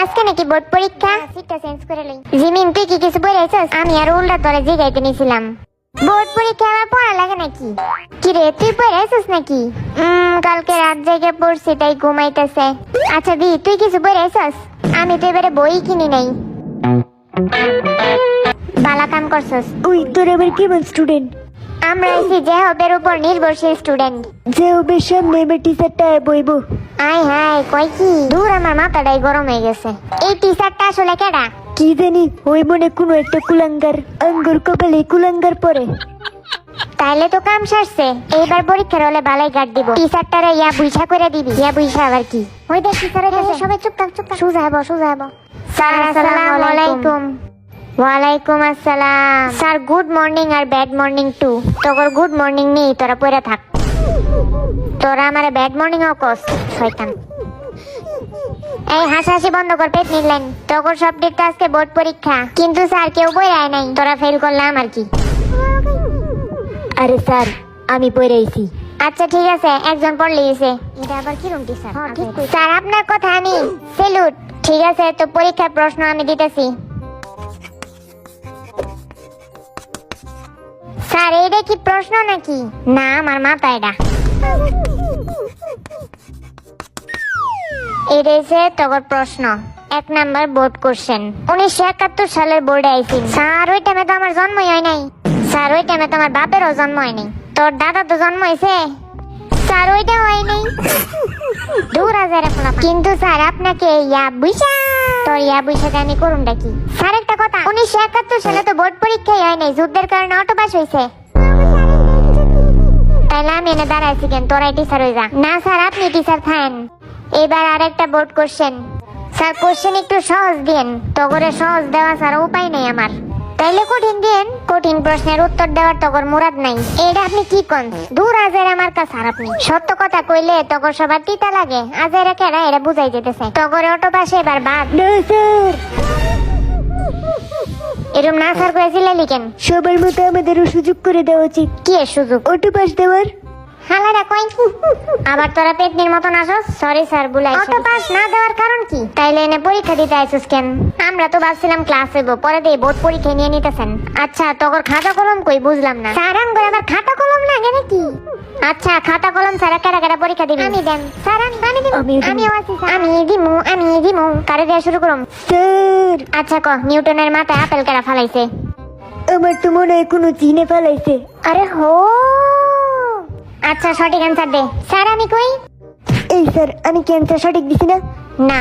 আজকে নাকি বোর্ড পরীক্ষা, সিটটা চেঞ্জ করে লই। জিমিন তুই কি কিছু বলেছিস? আমি আর উল্টা তোরে জিগাইতে নিছিলাম। বোর্ড পরীক্ষা আবার পড়া লাগে নাকি? কি রে তুই পড়াইছিস নাকি? কালকে রাত জেগে পড়ছি তাই ঘুমাইতেছে। আচ্ছা দি তুই কিছু পড়াইছিস? আমি তো এবারে বই কিনি নাই। বালা কাম করছস। ওই তোর আবার কেমন স্টুডেন্ট? আমরা এসি যে হবের উপর নির্ভরশীল স্টুডেন্ট। যে হবে সামনে এবার টিচারটা বইবো। আয় হায় কই কি দূর, আমার মাথাটাই গরম হয়ে গেছে। এই টিচারটা আসলে কেডা? কি জানি, ওই মনে কোনো একটা কুলাঙ্গার, আঙ্গুর কপালে কুলাঙ্গার পরে। তাইলে তো কাম সারছে। এইবার পরীক্ষার হলে বালাই গার্ড দিব। টিচারটারে ইয়া বুইছা করে দিবি। ইয়া বুইছা আবার কি? ওই দেখ টিচার হইতাছে। সবাই চুপ থাক চুপ থাক। সোজা হবো সোজা হবো। স্যার আসসালামু আলাইকুম। ওয়ালাইকুম আসসালাম। স্যার গুড মর্নিং আর ব্যাড মর্নিং টু। তোর গুড মর্নিং নেই, তোরা পড়ে থাক। তোরা আমারে ব্যাড মর্নিং ও কস শয়তান। এই হাসাহাসি বন্ধ কর, পেট নিলেন। তোর সাবজেক্ট আজকে বোর্ড পরীক্ষা, কিন্তু স্যার কেউ বই আয় নাই। তোরা ফেল করলাম আর কি। আরে স্যার আমি পড়াইছি। আচ্ছা ঠিক আছে, একজন পড়লে গেছে। এটা আবার কি রুম টিচার? স্যার আপনার কথা আমি সেলুট। ঠিক আছে, তো পরীক্ষার প্রশ্ন আমি দিতেছি। স্যার এইটা কি প্রশ্ন নাকি? না আমার মাথা এটা। এটা হচ্ছে তোর প্রশ্ন। 1 নাম্বার বোর্ড কোশ্চেন। 1971 সালের বোর্ডে আইছি। স্যার ওই টাইমে তো আমার জন্মই হয় নাই। স্যার ওই টাইমে তো আমার বাপেরও জন্ম হয় নাই। তোর দাদা তো জন্ম হয়েছে। স্যার ওইটা হয় নাই। দূর হাজার এখন। কিন্তু স্যার আপনাকে ইয়া বুঝা, তোর ইয়া বুঝাতে আমি করুনটা কি? স্যার একটা কথা, 1971 সালে তো বোর্ড পরীক্ষাই হয় নাই, যুদ্ধের কারণে অটো পাস হয়েছে। তাইলে আমি এনে দাঁড়াইছি কেন? তোরাই টিচার হয়ে যা। না স্যার আপনি টিচার থাকেন। এবার আরেকটা বোর্ড কোশ্চেন। স্যার কোশ্চেন একটু সহজ দিন। তো করে সহজ দেওয়া স্যার উপায় নেই আমার। তাইলে কঠিন দিন। কঠিন প্রশ্নের উত্তর দেওয়ার তকর মুরাদ নাই। এটা আপনি কি কোন? দূর আজের আমার কাছে। আর আপনি সত্য কথা কইলে তকর সবার তিতা লাগে। আজের কেডা এটা বুঝাই যেতেছে। তকরে অটো পাশে এবার বাদ। না স্যার, এরম না স্যার কয়েছিলেন কেন? সবার মতো আমাদেরও সুযোগ করে দেওয়া উচিত। কি এর সুযোগ? অটো পাস দেওয়ার। হালারা কই? আবার তোরা পেটনির মতন আসস? সরি স্যার বুলাই। অটো পাস না দেওয়ার কারণ কি? তাইলে এনে পরীক্ষা দিতে আইছস কেন? আমরা তো ভাবছিলাম ক্লাস হইব, পরে দিয়ে বোর্ড পরীক্ষা নিয়ে নিতেছেন। আচ্ছা তোর খাতা কলম কই? বুঝলাম না। স্যার আমগো আবার খাতা কলম লাগে নাকি? আচ্ছা খাতা কলম স্যার কেডা কেডা পরীক্ষা দিবেন? আমি দেন স্যার, আমি দিব। আমিও আছি স্যার। আমি দিমু। কারে দেয়া শুরু করুম? স্যার আচ্ছা ক নিউটনের মাথায় আপেল কেডা ফালাইছে? আমার তো মনে হয় কোনো চিনে ফেলাইছে। আরে হো, আচ্ছা সঠিক অ্যান্সার দে। স্যার আমি কই? এই স্যার, আমি কি অ্যান্সার সঠিক দিছি না? না।